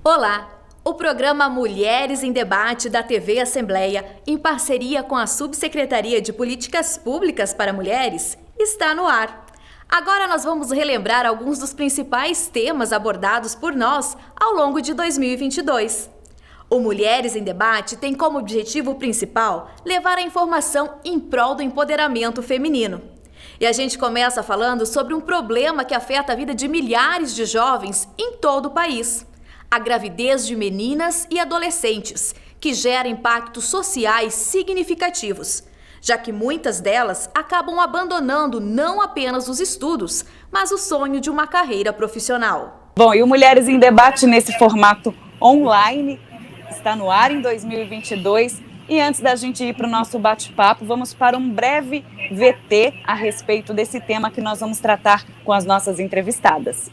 Olá! O programa Mulheres em Debate da TV Assembleia, em parceria com a Subsecretaria de Políticas Públicas para Mulheres, está no ar. Agora nós vamos relembrar alguns dos principais temas abordados por nós ao longo de 2022. O Mulheres em Debate tem como objetivo principal levar a informação em prol do empoderamento feminino. E a gente começa falando sobre um problema que afeta a vida de milhares de jovens em todo o país: a gravidez de meninas e adolescentes, que gera impactos sociais significativos, já que muitas delas acabam abandonando não apenas os estudos, mas o sonho de uma carreira profissional. Bom, e o Mulheres em Debate nesse formato online está no ar em 2022. E antes da gente ir para o nosso bate-papo, vamos para um breve VT a respeito desse tema que nós vamos tratar com as nossas entrevistadas.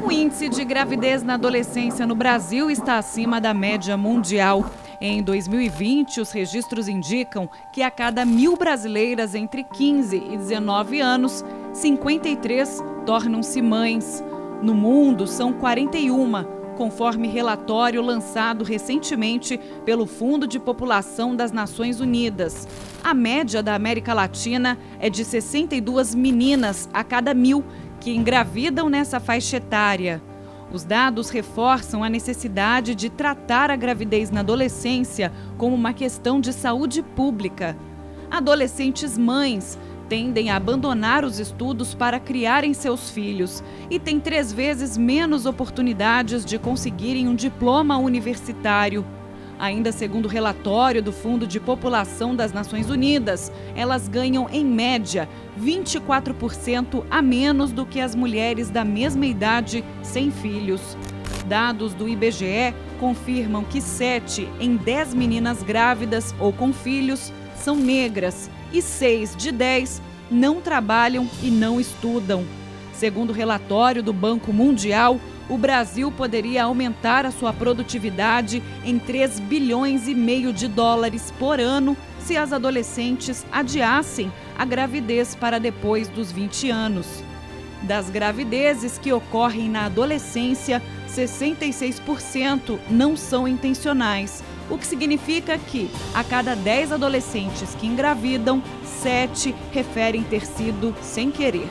O índice de gravidez na adolescência no Brasil está acima da média mundial. Em 2020, os registros indicam que a cada 1.000 brasileiras entre 15 e 19 anos, 53 tornam-se mães. No mundo, são 41, conforme relatório lançado recentemente pelo Fundo de População das Nações Unidas. A média da América Latina é de 62 meninas a cada 1.000 que engravidam nessa faixa etária. Os dados reforçam a necessidade de tratar a gravidez na adolescência como uma questão de saúde pública. Adolescentes mães tendem a abandonar os estudos para criarem seus filhos e têm 3 vezes menos oportunidades de conseguirem um diploma universitário. Ainda segundo o relatório do Fundo de População das Nações Unidas, elas ganham, em média, 24% a menos do que as mulheres da mesma idade sem filhos. Dados do IBGE confirmam que 7 em 10 meninas grávidas ou com filhos são negras e 6 de 10 não trabalham e não estudam. Segundo o relatório do Banco Mundial, o Brasil poderia aumentar a sua produtividade em 3,5 bilhões de dólares por ano se as adolescentes adiassem a gravidez para depois dos 20 anos. Das gravidezes que ocorrem na adolescência, 66% não são intencionais, o que significa que, a cada 10 adolescentes que engravidam, 7 referem ter sido sem querer.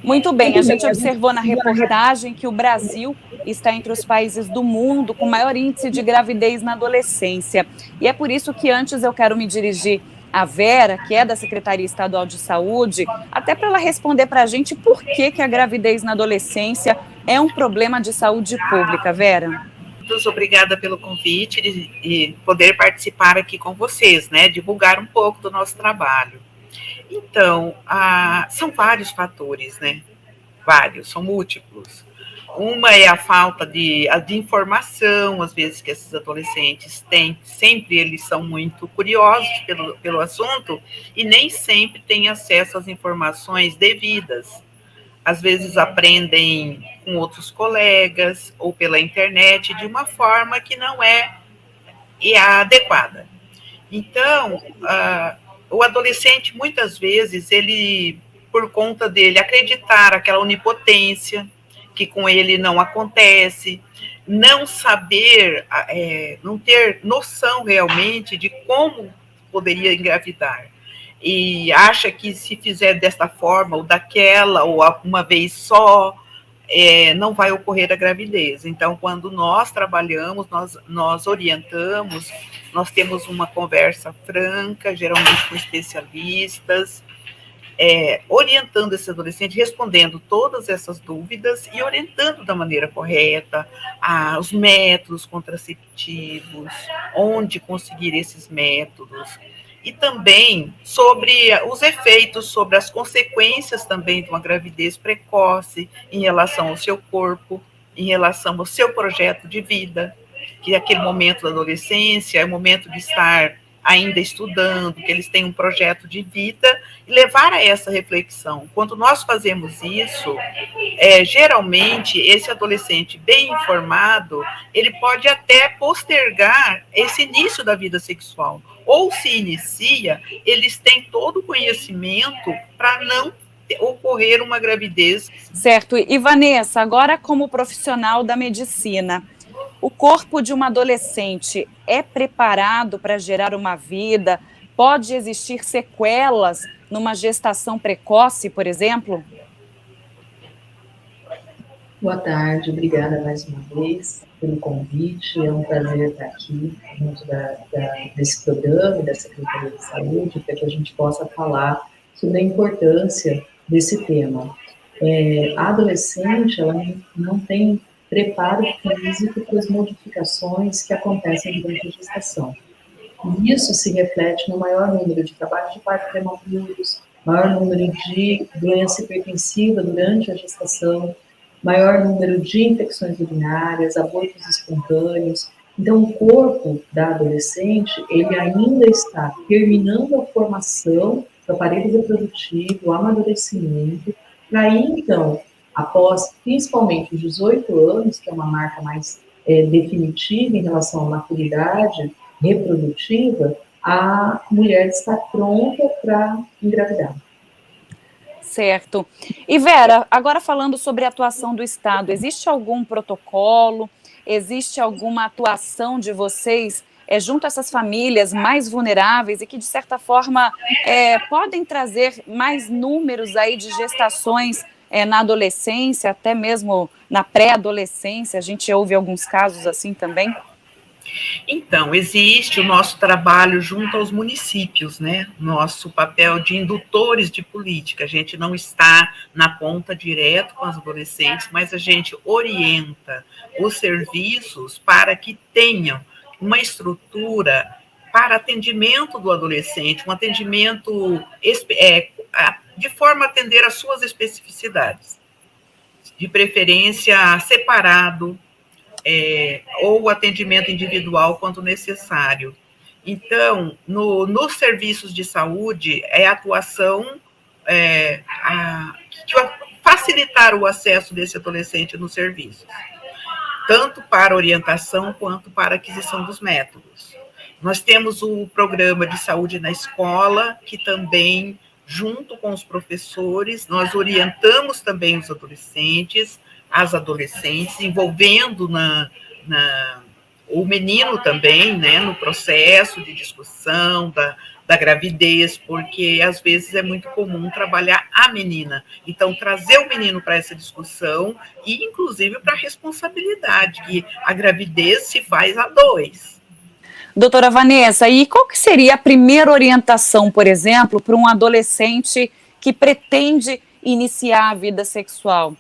Muito bem, a gente observou na reportagem que o Brasil está entre os países do mundo com maior índice de gravidez na adolescência. E é por isso que antes eu quero me dirigir à Vera, que é da Secretaria Estadual de Saúde, até para ela responder para a gente por que a gravidez na adolescência é um problema de saúde pública. Vera. Muito obrigada pelo convite e poder participar aqui com vocês, né? Divulgar um pouco do nosso trabalho. Então, são vários fatores, né? Vários, são múltiplos. Uma é a falta de informação, às vezes, que esses adolescentes têm. Sempre eles são muito curiosos pelo assunto e nem sempre têm acesso às informações devidas. Às vezes aprendem com outros colegas ou pela internet de uma forma que não é adequada. Então, o adolescente, muitas vezes, ele, por conta dele acreditar aquela onipotência, que com ele não acontece, não saber, não ter noção realmente de como poderia engravidar. E acha que se fizer desta forma, ou daquela, ou uma vez só, não vai ocorrer a gravidez. Então, quando nós trabalhamos, nós orientamos, nós temos uma conversa franca, geralmente com especialistas, orientando esse adolescente, respondendo todas essas dúvidas e orientando da maneira correta os métodos contraceptivos, onde conseguir esses métodos, e também sobre os efeitos, sobre as consequências também de uma gravidez precoce em relação ao seu corpo, em relação ao seu projeto de vida, que aquele momento da adolescência é o momento de estar ainda estudando, que eles têm um projeto de vida, e levar a essa reflexão. Quando nós fazemos isso, geralmente, esse adolescente bem informado, ele pode até postergar esse início da vida sexual. Ou se inicia, eles têm todo o conhecimento para não ocorrer uma gravidez. Certo. E Vanessa, agora como profissional da medicina, o corpo de uma adolescente é preparado para gerar uma vida? Pode existir sequelas numa gestação precoce, por exemplo? Boa tarde, obrigada mais uma vez pelo convite. É um prazer estar aqui junto desse programa e da Secretaria de Saúde, para que a gente possa falar sobre a importância desse tema. A adolescente, ela não tem preparo físico para as modificações que acontecem durante a gestação. E isso se reflete no maior número de trabalhos de parto prematuros, maior número de doença hipertensiva durante a gestação, maior número de infecções urinárias, abortos espontâneos. Então, o corpo da adolescente, ele ainda está terminando a formação do aparelho reprodutivo, o amadurecimento, para aí, então, após, principalmente, os 18 anos, que é uma marca mais definitiva em relação à maturidade reprodutiva, a mulher está pronta para engravidar. Certo. E Vera, agora falando sobre a atuação do Estado, existe algum protocolo, existe alguma atuação de vocês junto a essas famílias mais vulneráveis e que, de certa forma, podem trazer mais números aí de gestações na adolescência, até mesmo na pré-adolescência? A gente ouve alguns casos assim também. Então, existe o nosso trabalho junto aos municípios, né? Nosso papel de indutores de política. A gente não está na ponta direto com as adolescentes, mas a gente orienta os serviços para que tenham uma estrutura para atendimento do adolescente, um atendimento de forma a atender às suas especificidades, de preferência separado, ou atendimento individual quando necessário. Então, nos serviços de saúde, é a atuação facilitar o acesso desse adolescente nos serviços, tanto para orientação quanto para aquisição dos métodos. Nós temos o programa de saúde na escola, que também, junto com os professores, nós orientamos também os adolescentes, as adolescentes, envolvendo o menino também, né, no processo de discussão da gravidez, porque às vezes é muito comum trabalhar a menina. Então, trazer o menino para essa discussão e, inclusive, para a responsabilidade, que a gravidez se faz a dois. Doutora Vanessa, e qual que seria a primeira orientação, por exemplo, para um adolescente que pretende iniciar a vida sexual?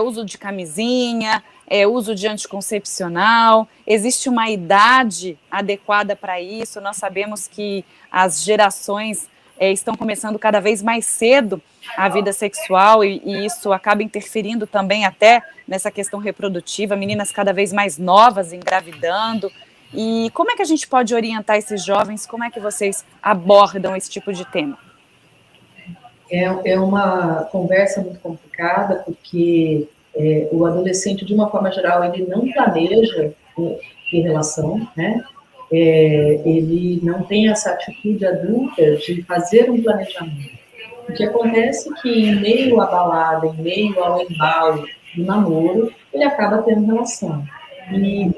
Uso de camisinha, uso de anticoncepcional, existe uma idade adequada para isso? Nós sabemos que as gerações estão começando cada vez mais cedo a vida sexual e isso acaba interferindo também até nessa questão reprodutiva, meninas cada vez mais novas engravidando. E como é que a gente pode orientar esses jovens? Como é que vocês abordam esse tipo de tema? É uma conversa muito complicada, porque o adolescente, de uma forma geral, ele não planeja em relação, né? Ele não tem essa atitude adulta de fazer um planejamento. O que acontece é que, em meio à balada, em meio ao embalo do namoro, ele acaba tendo relação.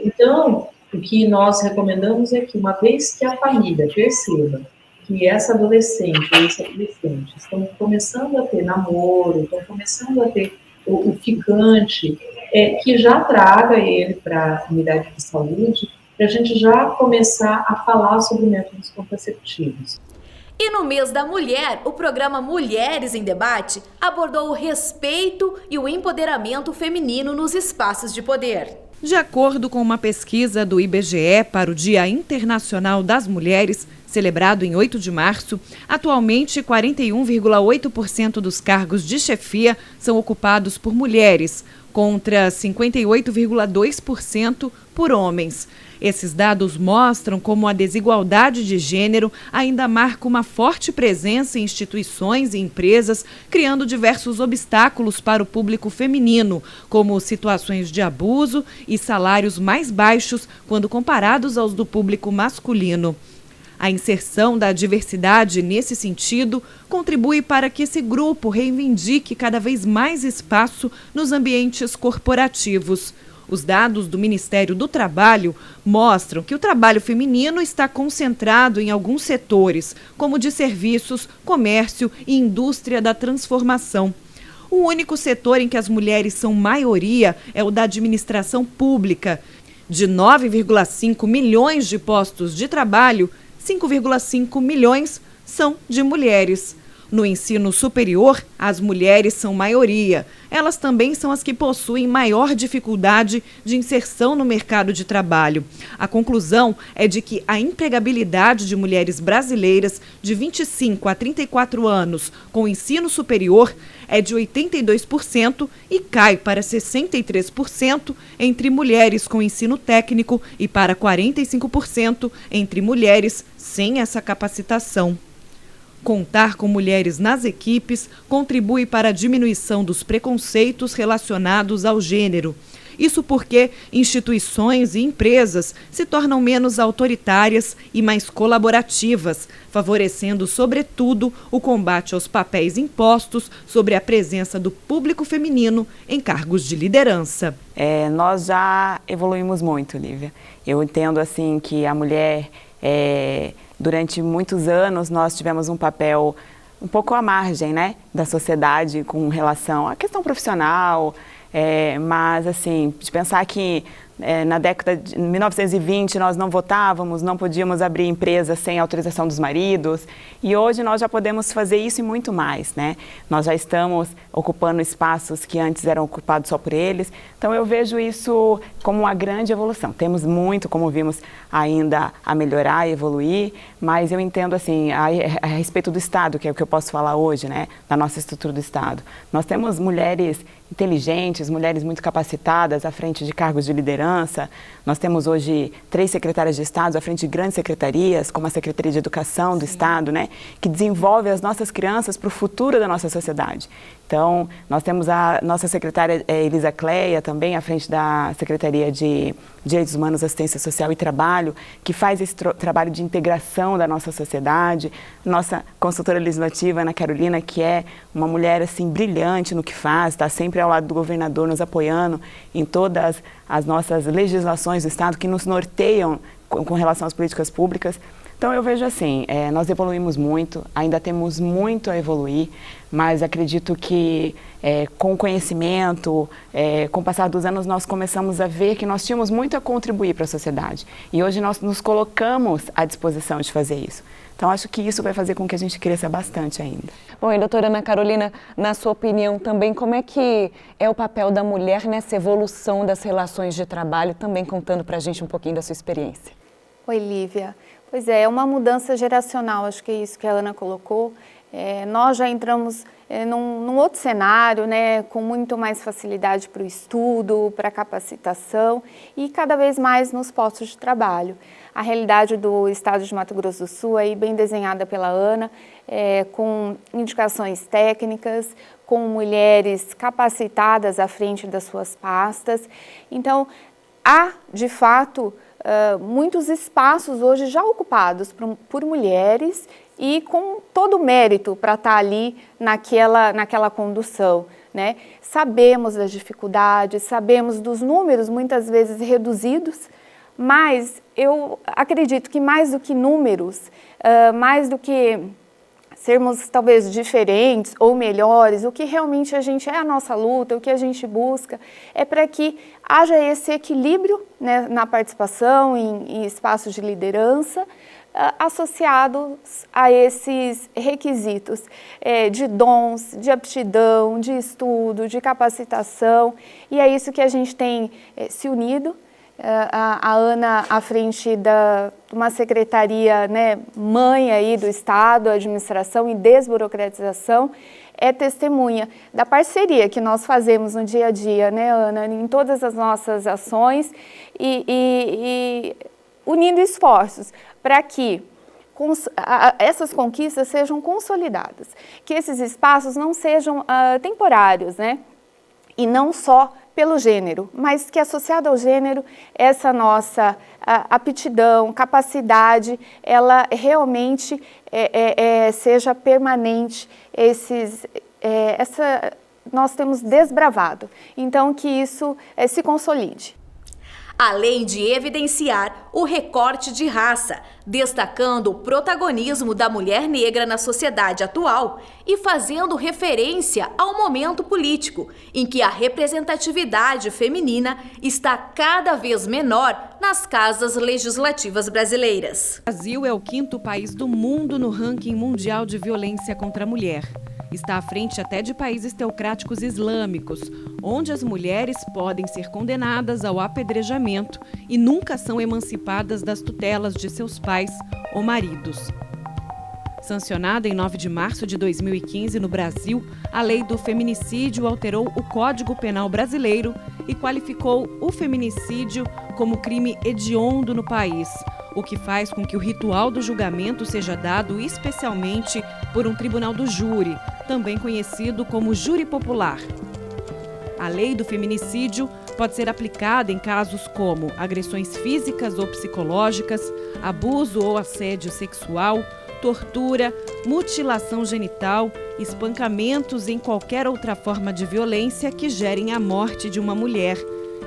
Então, o que nós recomendamos é que, uma vez que a família perceba que essa adolescente ou esse adolescente estão começando a ter namoro, estão começando a ter o ficante, que já traga ele para a unidade de saúde, para a gente já começar a falar sobre métodos contraceptivos. E no mês da mulher, o programa Mulheres em Debate abordou o respeito e o empoderamento feminino nos espaços de poder. De acordo com uma pesquisa do IBGE para o Dia Internacional das Mulheres, celebrado em 8 de março, atualmente 41,8% dos cargos de chefia são ocupados por mulheres, contra 58,2% por homens. Esses dados mostram como a desigualdade de gênero ainda marca uma forte presença em instituições e empresas, criando diversos obstáculos para o público feminino, como situações de abuso e salários mais baixos quando comparados aos do público masculino. A inserção da diversidade nesse sentido contribui para que esse grupo reivindique cada vez mais espaço nos ambientes corporativos. Os dados do Ministério do Trabalho mostram que o trabalho feminino está concentrado em alguns setores, como de serviços, comércio e indústria da transformação. O único setor em que as mulheres são maioria é o da administração pública. De 9,5 milhões de postos de trabalho, 5,5 milhões são de mulheres. No ensino superior, as mulheres são maioria. Elas também são as que possuem maior dificuldade de inserção no mercado de trabalho. A conclusão é de que a empregabilidade de mulheres brasileiras de 25 a 34 anos com ensino superior é de 82% e cai para 63% entre mulheres com ensino técnico e para 45% entre mulheres sem essa capacitação. Contar com mulheres nas equipes contribui para a diminuição dos preconceitos relacionados ao gênero. Isso porque instituições e empresas se tornam menos autoritárias e mais colaborativas, favorecendo, sobretudo, o combate aos papéis impostos sobre a presença do público feminino em cargos de liderança. Nós já evoluímos muito, Lívia. Eu entendo assim que a mulher... Durante muitos anos, nós tivemos um papel um pouco à margem, né, da sociedade com relação à questão profissional, mas, assim, de pensar que na década de 1920 nós não votávamos, não podíamos abrir empresas sem autorização dos maridos, e hoje nós já podemos fazer isso e muito mais, né? Nós já estamos ocupando espaços que antes eram ocupados só por eles, então eu vejo isso como uma grande evolução. Temos muito, como vimos, ainda a melhorar e evoluir, mas eu entendo assim, a respeito do Estado, que é o que eu posso falar hoje, né, da nossa estrutura do Estado. Nós temos mulheres inteligentes, mulheres muito capacitadas à frente de cargos de liderança. Nós temos hoje 3 secretárias de Estado à frente de grandes secretarias, como a Secretaria de Educação do Estado, né, que desenvolve as nossas crianças para o futuro da nossa sociedade. Então, nós temos a nossa secretária Elisa Cleia, também à frente da Secretaria de Direitos Humanos, Assistência Social e Trabalho, que faz esse trabalho de integração da nossa sociedade. Nossa consultora legislativa, Ana Carolina, que é uma mulher assim brilhante no que faz, está sempre ao lado do governador, nos apoiando em todas as nossas legislações do Estado que nos norteiam com relação às políticas públicas. Então eu vejo assim, nós evoluímos muito, ainda temos muito a evoluir, mas acredito que com o conhecimento, com o passar dos anos, nós começamos a ver que nós tínhamos muito a contribuir para a sociedade. E hoje nós nos colocamos à disposição de fazer isso. Então, acho que isso vai fazer com que a gente cresça bastante ainda. Bom, e doutora Ana Carolina, na sua opinião também, como é que é o papel da mulher nessa evolução das relações de trabalho, também contando para a gente um pouquinho da sua experiência? Oi, Lívia. Pois é uma mudança geracional, acho que é isso que a Ana colocou. Nós já entramos num outro cenário, né, com muito mais facilidade para o estudo, para a capacitação e cada vez mais nos postos de trabalho. A realidade do estado de Mato Grosso do Sul, aí bem desenhada pela Ana, com indicações técnicas, com mulheres capacitadas à frente das suas pastas. Então, há, de fato, muitos espaços hoje já ocupados por mulheres e com todo o mérito para estar ali naquela condução, né? Sabemos das dificuldades, sabemos dos números muitas vezes reduzidos, mas eu acredito que mais do que números, mais do que sermos talvez diferentes ou melhores, o que realmente a gente a nossa luta, o que a gente busca é para que haja esse equilíbrio, né, na participação em espaços de liderança, associados a esses requisitos de dons, de aptidão, de estudo, de capacitação, e é isso que a gente tem se unido a Ana à frente de uma secretaria, né, mãe aí do Estado, administração e desburocratização, é testemunha da parceria que nós fazemos no dia a dia, né, Ana, em todas as nossas ações e unindo esforços para que essas conquistas sejam consolidadas, que esses espaços não sejam temporários, né, e não só pelo gênero, mas que associado ao gênero, essa nossa aptidão, capacidade, ela realmente seja permanente, nós temos desbravado, então que isso se consolide. Além de evidenciar o recorte de raça, destacando o protagonismo da mulher negra na sociedade atual e fazendo referência ao momento político, em que a representatividade feminina está cada vez menor nas casas legislativas brasileiras. O Brasil é o 5º país do mundo no ranking mundial de violência contra a mulher. Está à frente até de países teocráticos islâmicos, onde as mulheres podem ser condenadas ao apedrejamento e nunca são emancipadas das tutelas de seus pais ou maridos. Sancionada em 9 de março de 2015 no Brasil, a lei do feminicídio alterou o Código Penal brasileiro e qualificou o feminicídio como crime hediondo no país, o que faz com que o ritual do julgamento seja dado especialmente por um tribunal do júri, também conhecido como júri popular. A lei do feminicídio pode ser aplicada em casos como agressões físicas ou psicológicas, abuso ou assédio sexual, tortura, mutilação genital, espancamentos e em qualquer outra forma de violência que gerem a morte de uma mulher,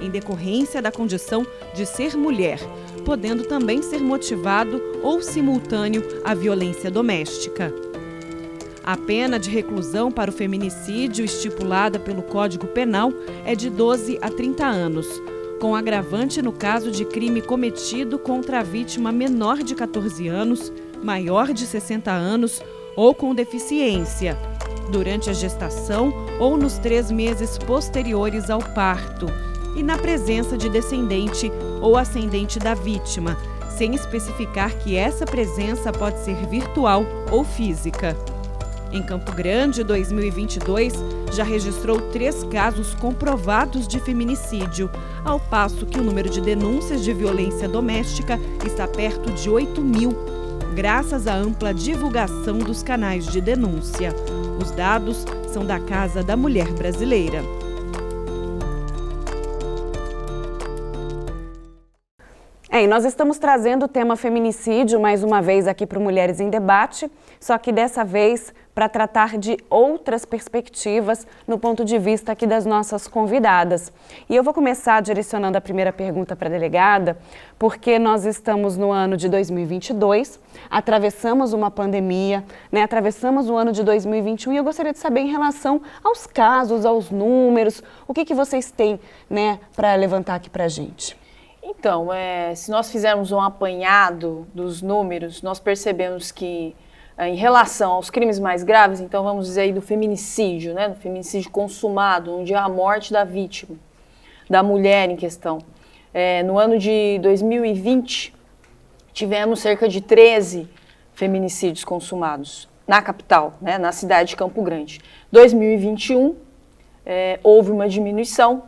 em decorrência da condição de ser mulher, podendo também ser motivado ou simultâneo à violência doméstica. A pena de reclusão para o feminicídio estipulada pelo Código Penal é de 12 a 30 anos, com agravante no caso de crime cometido contra a vítima menor de 14 anos, maior de 60 anos ou com deficiência, durante a gestação ou nos 3 meses posteriores ao parto, e na presença de descendente ou ascendente da vítima, sem especificar que essa presença pode ser virtual ou física. Em Campo Grande, 2022, já registrou 3 casos comprovados de feminicídio, ao passo que o número de denúncias de violência doméstica está perto de 8.000, graças à ampla divulgação dos canais de denúncia. Os dados são da Casa da Mulher Brasileira. E nós estamos trazendo o tema feminicídio mais uma vez aqui para o Mulheres em Debate, só que dessa vez para tratar de outras perspectivas no ponto de vista aqui das nossas convidadas. E eu vou começar direcionando a primeira pergunta para a delegada, porque nós estamos no ano de 2022, atravessamos uma pandemia, atravessamos o ano de 2021 e eu gostaria de saber em relação aos casos, aos números, o que vocês têm para levantar aqui para a gente. Então, se nós fizermos um apanhado dos números, nós percebemos que em relação aos crimes mais graves, então vamos dizer aí do feminicídio, do feminicídio consumado, onde há a morte da vítima, da mulher em questão. No ano de 2020, tivemos cerca de 13 feminicídios consumados na capital, na cidade de Campo Grande. 2021, houve uma diminuição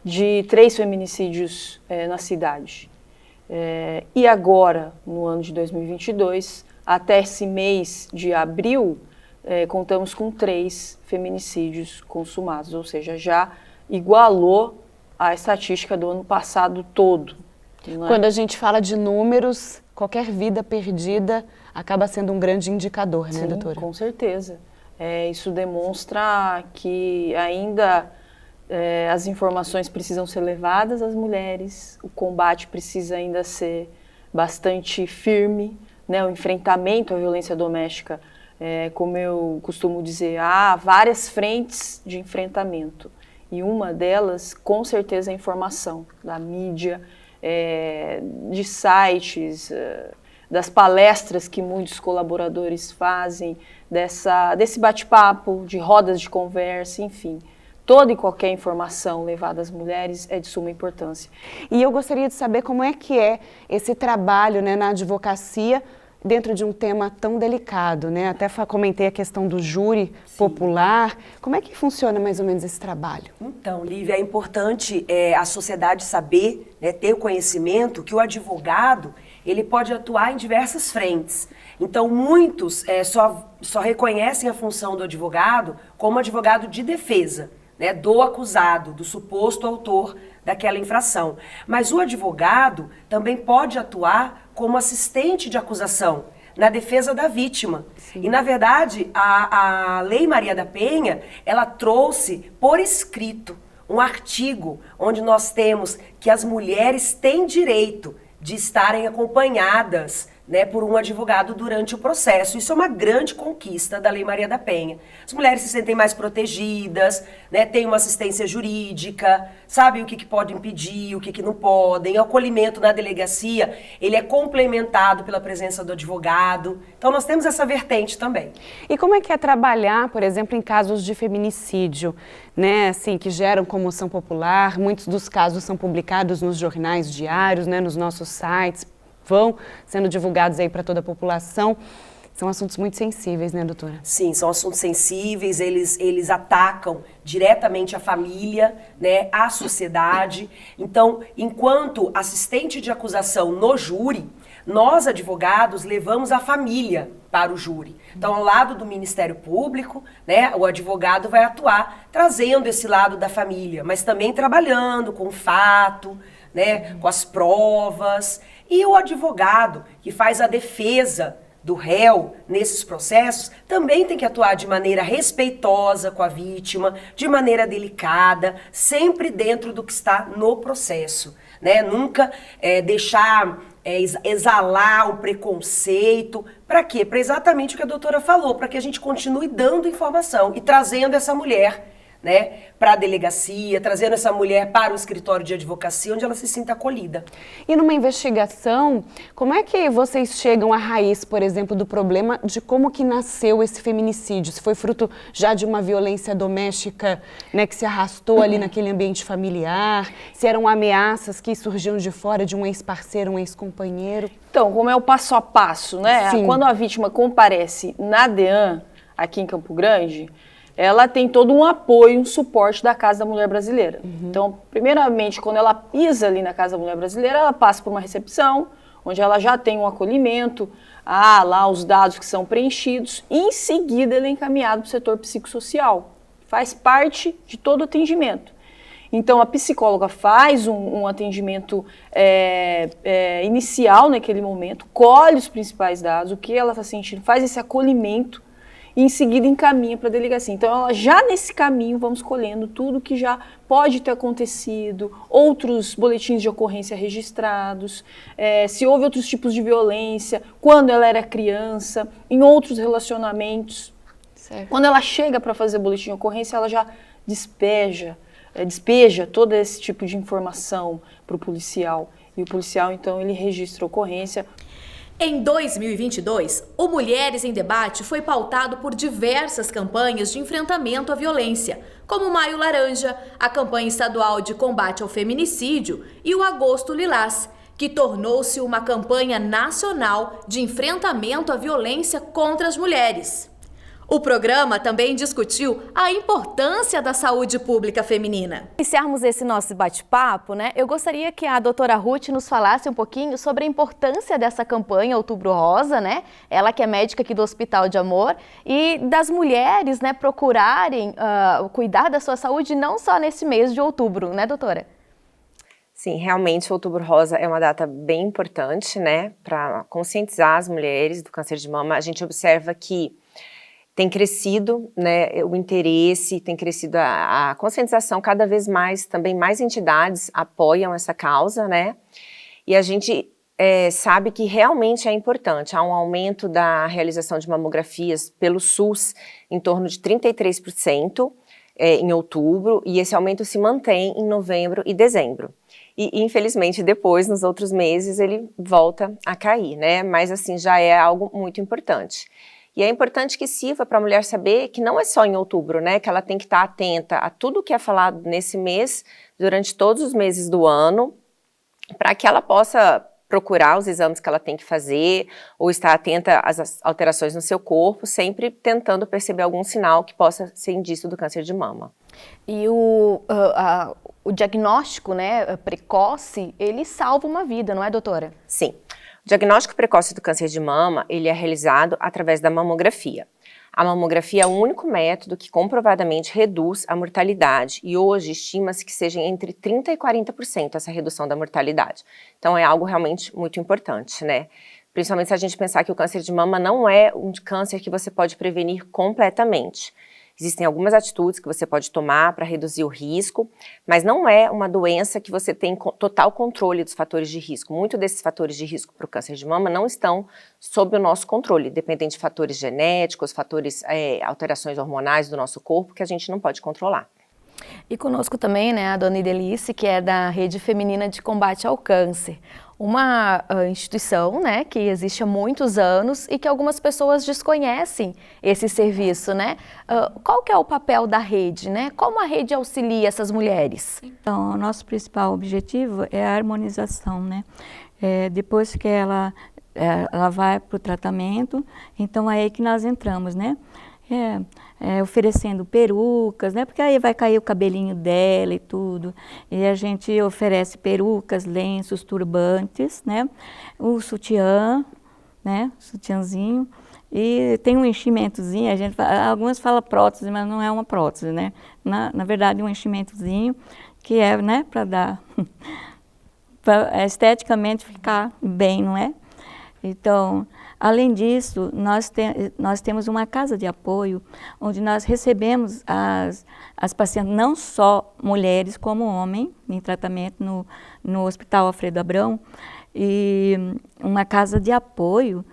de 3 feminicídios na cidade. E agora, no ano de 2022, até esse mês de abril, contamos com 3 feminicídios consumados, ou seja, já igualou a estatística do ano passado todo. Quando a gente fala de números, qualquer vida perdida acaba sendo um grande indicador, né, doutora? Sim, com certeza. Isso demonstra que ainda as informações precisam ser levadas às mulheres, o combate precisa ainda ser bastante firme, o enfrentamento à violência doméstica, como eu costumo dizer, há várias frentes de enfrentamento. E uma delas, com certeza, é a informação da mídia, de sites, das palestras que muitos colaboradores fazem, desse bate-papo, de rodas de conversa, enfim. toda e qualquer informação levada às mulheres é de suma importância. E eu gostaria de saber como é que é esse trabalho, né, na advocacia, dentro de um tema tão delicado, né? Até comentei a questão do júri popular. Como é que funciona mais ou menos esse trabalho? Então, Lívia, é importante a sociedade saber, né, ter o conhecimento que o advogado, ele pode atuar em diversas frentes. Então, muitos só reconhecem a função do advogado como advogado de defesa, né, do acusado, do suposto autor daquela infração. Mas o advogado também pode atuar como assistente de acusação na defesa da vítima. Sim. E, na verdade, a Lei Maria da Penha, ela trouxe por escrito um artigo onde nós temos que as mulheres têm direito de estarem acompanhadas, né, por um advogado durante o processo. Isso é uma grande conquista da Lei Maria da Penha. As mulheres se sentem mais protegidas, né, têm uma assistência jurídica, sabem o que podem pedir, o que não podem. O acolhimento na delegacia, ele é complementado pela presença do advogado. Então, nós temos essa vertente também. E como é que é trabalhar, por exemplo, em casos de feminicídio, né, assim, que geram comoção popular? Muitos dos casos são publicados nos jornais diários, né, nos nossos sites, vão sendo divulgados aí para toda a população. São assuntos muito sensíveis, né, doutora? Sim, são assuntos sensíveis, eles atacam diretamente a família, né, a sociedade. Então, enquanto assistente de acusação no júri, nós, advogados, levamos a família para o júri. Então, ao lado do Ministério Público, né, o advogado vai atuar trazendo esse lado da família, mas também trabalhando com o fato, né, com as provas. E o advogado que faz a defesa do réu nesses processos também tem que atuar de maneira respeitosa com a vítima, de maneira delicada, sempre dentro do que está no processo, né? Nunca deixar exalar o preconceito. Para quê? Para exatamente o que a doutora falou, para que a gente continue dando informação e trazendo essa mulher, né, para a delegacia, trazendo essa mulher para o escritório de advocacia, onde ela se sinta acolhida. E numa investigação, como é que vocês chegam à raiz, por exemplo, do problema de como que nasceu esse feminicídio? Se foi fruto já de uma violência doméstica, né, que se arrastou ali naquele ambiente familiar, se eram ameaças que surgiam de fora de um ex-parceiro, um ex-companheiro? Então, como é o passo a passo, né? Sim. Quando a vítima comparece na DEAN, aqui em Campo Grande, ela tem todo um apoio, um suporte da Casa da Mulher Brasileira. Então, primeiramente, quando ela pisa ali na Casa da Mulher Brasileira, ela passa por uma recepção, onde ela já tem um acolhimento, lá os dados que são preenchidos, e em seguida ele é encaminhado para o setor psicossocial. Faz parte de todo o atendimento. Então, a psicóloga faz um atendimento inicial naquele momento, colhe os principais dados, o que ela está sentindo, faz esse acolhimento, e em seguida encaminha para a delegacia. Então, ela, já nesse caminho, vamos colhendo tudo que já pode ter acontecido, outros boletins de ocorrência registrados, se houve outros tipos de violência, quando ela era criança, em outros relacionamentos. Certo. Quando ela chega para fazer boletim de ocorrência, ela já despeja todo esse tipo de informação para o policial. E o policial, então, ele registra a ocorrência. Em 2022, o Mulheres em Debate foi pautado por diversas campanhas de enfrentamento à violência, como o Maio Laranja, a campanha estadual de combate ao feminicídio e o Agosto Lilás, que tornou-se uma campanha nacional de enfrentamento à violência contra as mulheres. O programa também discutiu a importância da saúde pública feminina. Para iniciarmos esse nosso bate-papo, né, eu gostaria que a doutora Ruth nos falasse um pouquinho sobre a importância dessa campanha Outubro Rosa, né? Ela que é médica aqui do Hospital de Amor, e das mulheres, né, procurarem cuidar da sua saúde não só nesse mês de outubro, né, doutora? Sim, realmente o Outubro Rosa é uma data bem importante, né, para conscientizar as mulheres do câncer de mama. A gente observa que tem crescido, né, o interesse, tem crescido a conscientização, cada vez mais, também mais entidades apoiam essa causa, né, e a gente sabe que realmente é importante. Há um aumento da realização de mamografias pelo SUS em torno de 33% em outubro, e esse aumento se mantém em novembro e dezembro. E, infelizmente, depois, nos outros meses, ele volta a cair, né, mas assim, já é algo muito importante. E é importante que sirva para a mulher saber que não é só em outubro, né, que ela tem que estar atenta a tudo que é falado nesse mês, durante todos os meses do ano, para que ela possa procurar os exames que ela tem que fazer, ou estar atenta às alterações no seu corpo, sempre tentando perceber algum sinal que possa ser indício do câncer de mama. E o diagnóstico, né, precoce, ele salva uma vida, não é, doutora? Sim. O diagnóstico precoce do câncer de mama, ele é realizado através da mamografia. A mamografia é o único método que comprovadamente reduz a mortalidade e hoje estima-se que seja entre 30% e 40% essa redução da mortalidade. Então é algo realmente muito importante, né? Principalmente se a gente pensar que o câncer de mama não é um câncer que você pode prevenir completamente. Existem algumas atitudes que você pode tomar para reduzir o risco, mas não é uma doença que você tem total controle dos fatores de risco. Muitos desses fatores de risco para o câncer de mama não estão sob o nosso controle, dependem de fatores genéticos, alterações hormonais do nosso corpo que a gente não pode controlar. E conosco também, né, a dona Idelice, que é da Rede Feminina de Combate ao Câncer. Uma instituição, né, que existe há muitos anos e que algumas pessoas desconhecem esse serviço, né? Qual que é o papel da rede, né? Como a rede auxilia essas mulheres? Então, o nosso principal objetivo é a harmonização, né? Depois que ela vai para o tratamento, então é aí que nós entramos, né? Oferecendo perucas, né? Porque aí vai cair o cabelinho dela e tudo. E a gente oferece perucas, lenços, turbantes, né? O sutiã, né? Sutiãzinho. E tem um enchimentozinho, algumas falam prótese, mas não é uma prótese, né? Na verdade, um enchimentozinho que é, né? Para dar, para esteticamente ficar bem, não é? Então, além disso, nós temos uma casa de apoio onde nós recebemos as pacientes, não só mulheres como homens, em tratamento no Hospital Alfredo Abrão, e uma casa de apoio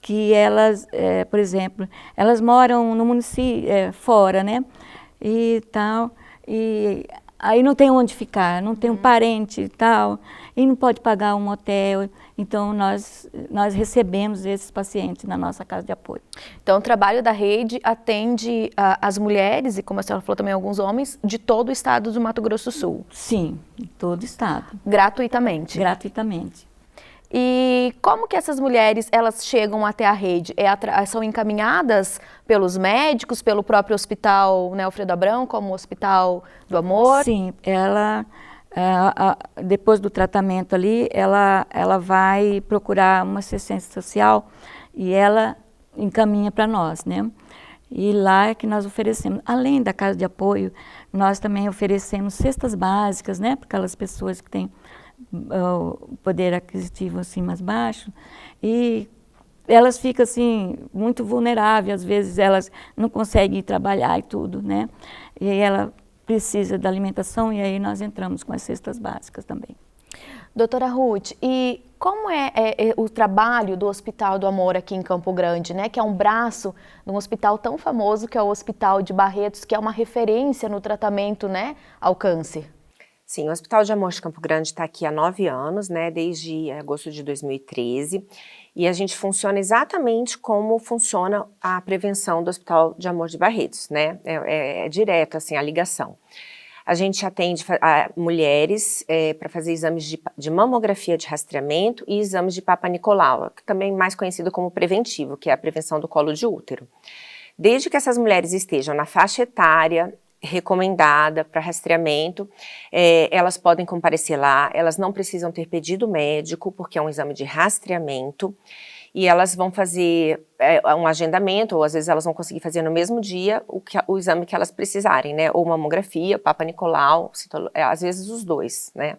que elas, por exemplo, elas moram no município, fora, né, e tal, e aí não tem onde ficar, não tem um parente e tal, e não pode pagar um hotel. Então, nós recebemos esses pacientes na nossa casa de apoio. Então, o trabalho da rede atende as mulheres, e como a senhora falou também, alguns homens, de todo o estado do Mato Grosso do Sul? Sim, de todo o estado. Gratuitamente? Gratuitamente. E como que essas mulheres, elas chegam até a rede? São encaminhadas pelos médicos, pelo próprio hospital, né, Alfredo Abrão, como o Hospital do Amor? Sim, depois do tratamento ali, ela vai procurar uma assistência social e ela encaminha para nós, né? E lá é que nós oferecemos, além da casa de apoio, nós também oferecemos cestas básicas, né? Para aquelas pessoas que têm o poder aquisitivo assim mais baixo, e elas ficam assim muito vulneráveis, às vezes elas não conseguem ir trabalhar e tudo, né? E aí ela precisa da alimentação e aí nós entramos com as cestas básicas também. Doutora Ruth, e como é o trabalho do Hospital do Amor aqui em Campo Grande, né? Que é um braço de um hospital tão famoso que é o Hospital de Barretos, que é uma referência no tratamento, né, ao câncer? Sim, o Hospital de Amor de Campo Grande está aqui há 9 anos, né, desde agosto de 2013, e a gente funciona exatamente como funciona a prevenção do Hospital de Amor de Barretos, né, é direto, assim, a ligação. A gente atende mulheres para fazer exames de mamografia de rastreamento e exames de Papa Nicolau, que também é mais conhecido como preventivo, que é a prevenção do colo de útero. Desde que essas mulheres estejam na faixa etária recomendada para rastreamento, elas podem comparecer lá, elas não precisam ter pedido médico, porque é um exame de rastreamento, e elas vão fazer um agendamento, ou às vezes elas vão conseguir fazer no mesmo dia o exame que elas precisarem, né? Ou mamografia, Papa Nicolau, às vezes os dois, né?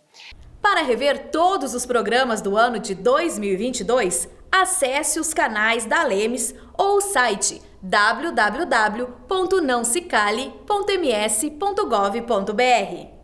Para rever todos os programas do ano de 2022, acesse os canais da Lemes ou o site www.naosecale.ms.gov.br.